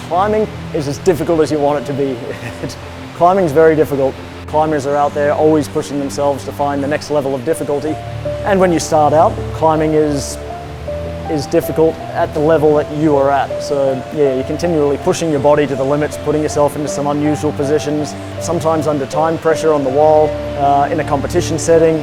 Climbing is as difficult as you want it to be. Climbing is very difficult. Climbers are out there always pushing themselves to find the next level of difficulty. And when you start out, climbing is difficult at the level that you are at. So yeah, you're continually pushing your body to the limits, putting yourself into some unusual positions, sometimes under time pressure on the wall, in a competition setting,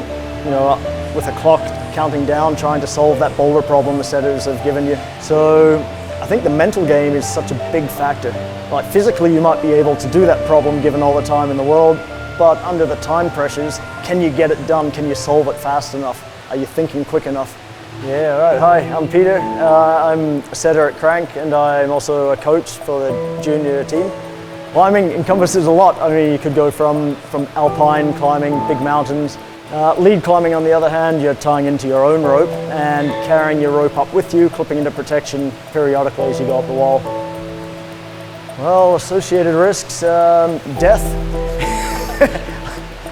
you know, with a clock counting down, trying to solve that boulder problem the setters have given you. So I think the mental game is such a big factor. Like physically you might be able to do that problem given all the time in the world, but under the time pressures, can you get it done? Can you solve it fast enough? Are you thinking quick enough? Yeah, right. Hi, I'm Peter. I'm a setter at Crank and I'm also a coach for the junior team. Climbing encompasses a lot. I mean, you could go from alpine climbing, big mountains. Lead climbing, on the other hand, you're tying into your own rope and carrying your rope up with you, clipping into protection periodically as you go up the wall. Well, associated risks, death.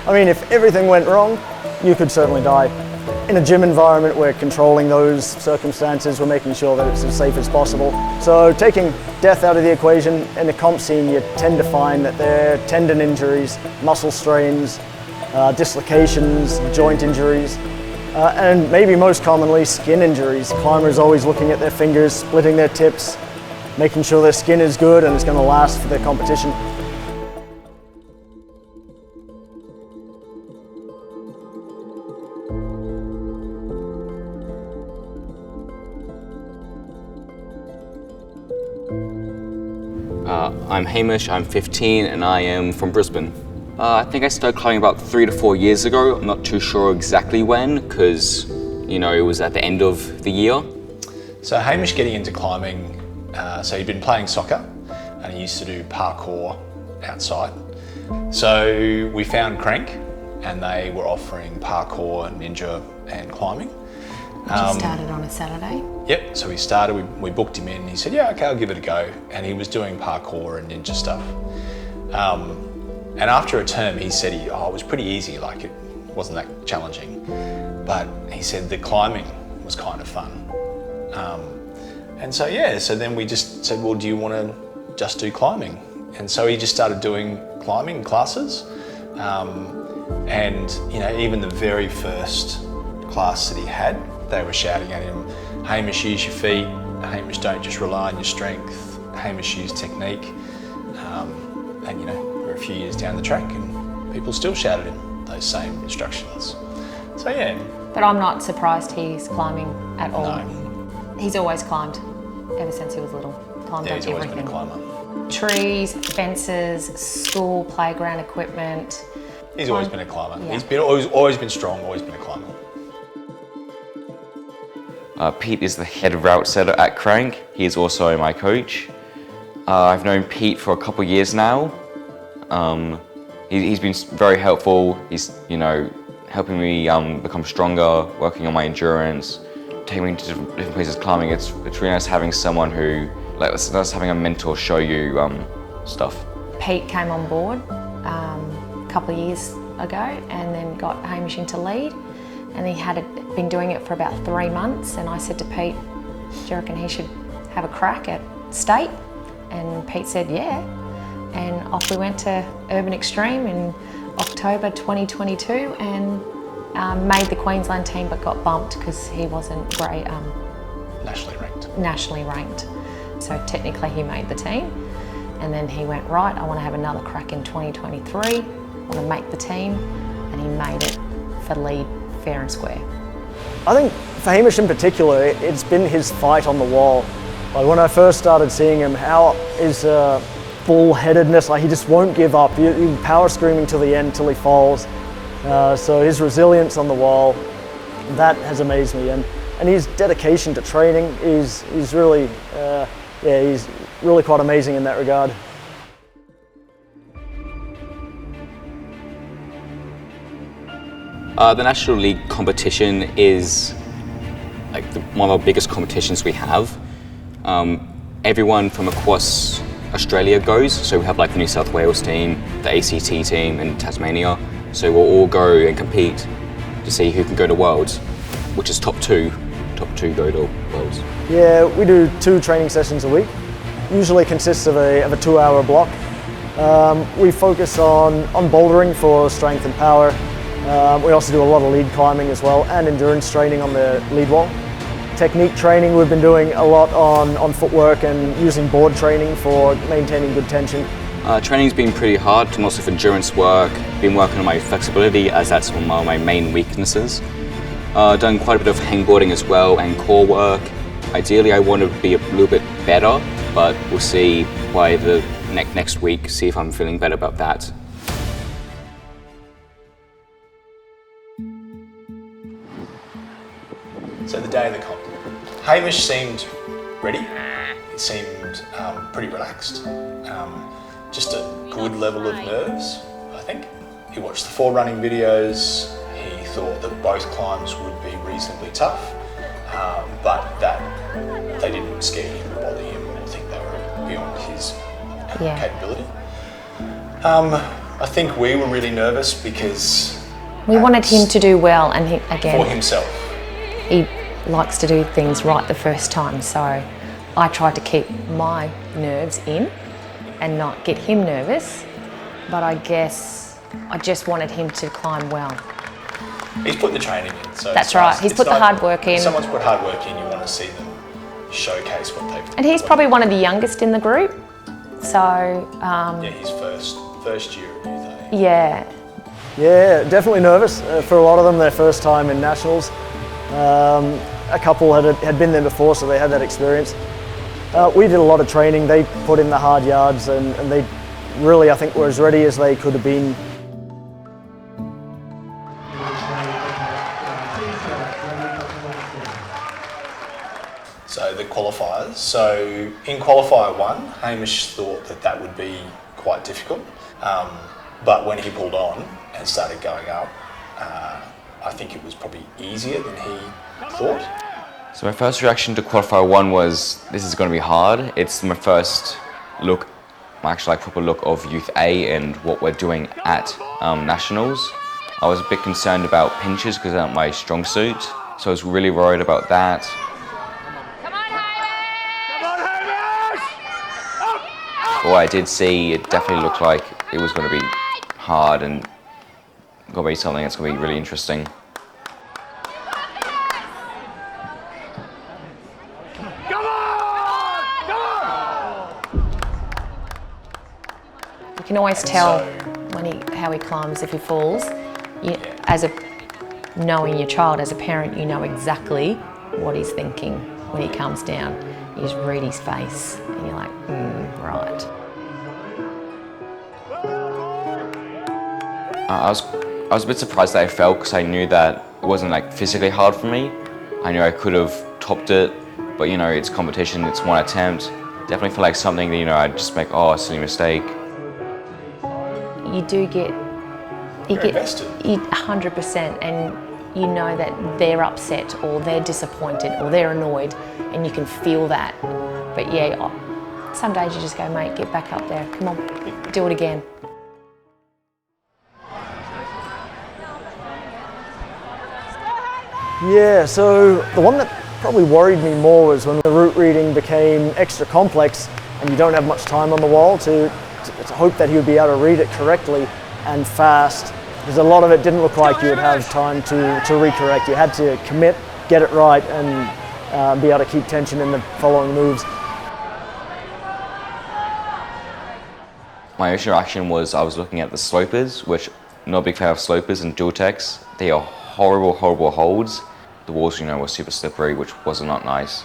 I mean, if everything went wrong, you could certainly die. In a gym environment, we're controlling those circumstances, we're making sure that it's as safe as possible. So taking death out of the equation, in the comp scene you tend to find that there are tendon injuries, muscle strains, dislocations, joint injuries, and maybe most commonly skin injuries. Climbers always looking at their fingers, splitting their tips, making sure their skin is good and it's going to last for their competition. I'm Hamish, I'm 15 and I am from Brisbane. I think I started climbing about 3 to 4 years ago. I'm not too sure exactly when, because you know, it was at the end of the year. So Hamish getting into climbing, so he'd been playing soccer and he used to do parkour outside. So we found Crank and they were offering parkour, ninja and climbing. Just started on a Saturday? Yep, so we started, we booked him in, he said, yeah, okay, I'll give it a go. And he was doing parkour and ninja stuff. And after a term, he said, it was pretty easy, like it wasn't that challenging. But he said the climbing was kind of fun. And so, yeah, so then we just said, well, do you want to just do climbing? And so he just started doing climbing classes. And, you know, even the very first class that he had, they were shouting at him, Hamish, use your feet. Hamish, don't just rely on your strength. Hamish, use technique. And, you know, we're a few years down the track and people still shout at him those same instructions. So, yeah. But I'm not surprised he's climbing at all. No. He's always climbed, ever since he was little. Climbed Yeah, on he's always been a everything. climber. Trees, fences, school, playground equipment. He's always been a climber. Yeah. He's always been strong, always been a climber. Pete is the head route setter at Crank. He is also my coach. I've known Pete for a couple of years now. He's been very helpful. He's, you know, helping me become stronger, working on my endurance, taking me to different places climbing. It's really nice having someone who, like, it's nice having a mentor show you stuff. Pete came on board a couple of years ago and then got Hamish into lead. And he had been doing it for about 3 months, and I said to Pete, do you reckon he should have a crack at state? And Pete said, yeah. And off we went to Urban Extreme in October 2022 and made the Queensland team, but got bumped because he wasn't great. Nationally ranked. So technically he made the team. And then he went, right, I want to have another crack in 2023. I want to make the team. And he made it for lead, fair and square. I think for Hamish in particular, it's been his fight on the wall. Like when I first started seeing him, how his bull-headedness, like he just won't give up. He power screaming till the end, till he falls. So his resilience on the wall, that has amazed me. And his dedication to training is really, he's really quite amazing in that regard. The National League competition is like one of our biggest competitions we have. Everyone from across Australia goes, so we have like the New South Wales team, the ACT team and Tasmania, so we'll all go and compete to see who can go to Worlds, which is top two go to Worlds. Yeah, we do 2 training sessions a week. usually consists of a 2-hour block. We focus on bouldering for strength and power. We also do a lot of lead climbing as well, and endurance training on the lead wall. Technique training, we've been doing a lot on footwork and using board training for maintaining good tension. Training's been pretty hard, lots of endurance work, been working on my flexibility as that's one of my main weaknesses. Done quite a bit of hangboarding as well and core work. Ideally I want to be a little bit better, but we'll see by the next week, see if I'm feeling better about that. So the day of the comp, Hamish seemed ready. He seemed pretty relaxed. Just a good level of nerves, I think. He watched the 4 running videos. He thought that both climbs would be reasonably tough, but that they didn't scare him or bother him or think they were beyond his capability. I think we were really nervous because we wanted him to do well, and for himself. He likes to do things right the first time, so I tried to keep my nerves in and not get him nervous, but I guess I just wanted him to climb well. He's put the training in, so that's right. He's put the hard work in. If someone's put hard work in, you want to see them showcase what they've done. And he's probably one of the youngest in the group, so yeah, he's first year at youth. Yeah. Yeah, definitely nervous. For a lot of them, their first time in nationals. A couple had been there before, so they had that experience. We did a lot of training. They put in the hard yards, and they really, I think, were as ready as they could have been. So the qualifiers. So in qualifier 1, Hamish thought that would be quite difficult, but when he pulled on and started going up, I think it was probably easier than he thought. So my first reaction to qualifier 1 was, this is going to be hard. It's my first look, actually like proper look of Youth A and what we're doing at Nationals. I was a bit concerned about pinches because they're not my strong suit, so I was really worried about that. But what I did see, it definitely looked like it was going to be hard and going to be something that's going to be really interesting. You can always tell how he climbs if he falls. Knowing your child as a parent, you know exactly what he's thinking when he comes down. You just read his face and you're like, right. I was a bit surprised that I fell because I knew that it wasn't like physically hard for me. I knew I could have topped it, but you know, it's competition, it's one attempt. Definitely feel like something that, you know, I'd just make, a silly mistake. You do get, invested. 100%, and you know that they're upset or they're disappointed or they're annoyed, and you can feel that. But yeah, some days you just go, mate, get back up there, come on, do it again. Yeah, so the one that probably worried me more was when the route reading became extra complex and you don't have much time on the wall to hope that he would be able to read it correctly and fast, because a lot of it didn't look like you would have time to recorrect. You had to commit, get it right, and be able to keep tension in the following moves. My initial reaction was I was looking at the slopers, which I'm not a big fan of slopers and dual techs. They are horrible, horrible holds. The walls, you know, were super slippery, which was not nice.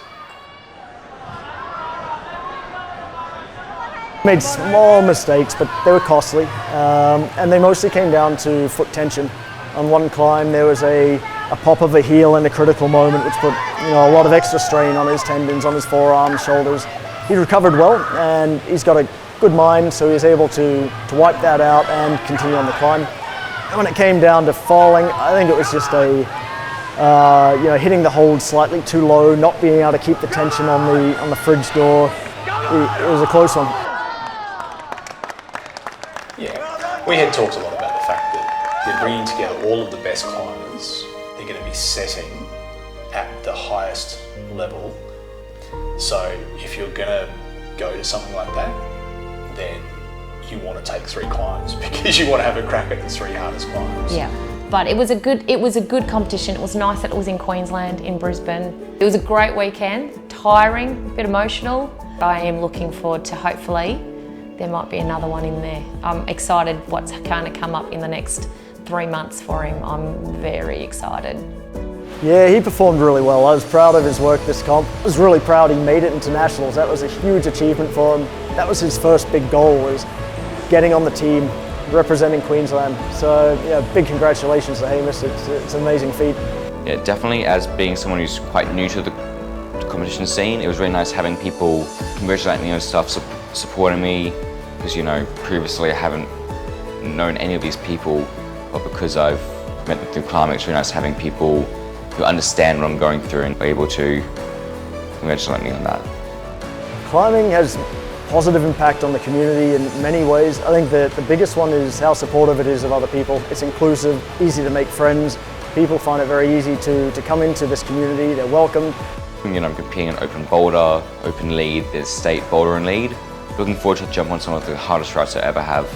Made small mistakes, but they were costly, and they mostly came down to foot tension. On one climb, there was a pop of a heel in a critical moment, which put a lot of extra strain on his tendons, on his forearms, shoulders. He recovered well, and he's got a good mind, so he was able to wipe that out and continue on the climb. And when it came down to falling, I think it was just hitting the hold slightly too low, not being able to keep the tension on the fridge door. It was a close one. Yeah, we had talked a lot about the fact that they're bringing together all of the best climbers. They're going to be setting at the highest level. So if you're going to go to something like that, then you want to take 3 climbs because you want to have a crack at the 3 hardest climbs. Yeah, but it was a good competition. It was nice that it was in Queensland, in Brisbane. It was a great weekend, tiring, a bit emotional. I am looking forward to, hopefully there might be another one in there. I'm excited what's going to come up in the next 3 months for him. I'm very excited. Yeah, he performed really well. I was proud of his work this comp. I was really proud he made it into nationals. That was a huge achievement for him. That was his first big goal, was getting on the team, representing Queensland. So yeah, big congratulations to Hamish. It's an amazing feat. Yeah, definitely, as being someone who's quite new to the competition scene, it was really nice having people congratulating me on stuff, supporting me, because, you know, previously I haven't known any of these people, but because I've met them through climbing, it's really nice having people who understand what I'm going through and are able to congratulate me on that. Climbing has positive impact on the community in many ways. I think the biggest one is how supportive it is of other people. It's inclusive, easy to make friends. People find it very easy to come into this community. They're welcomed. You know, I'm competing in open boulder, open lead, there's state boulder and lead. Looking forward to jump on some of the hardest routes I ever have.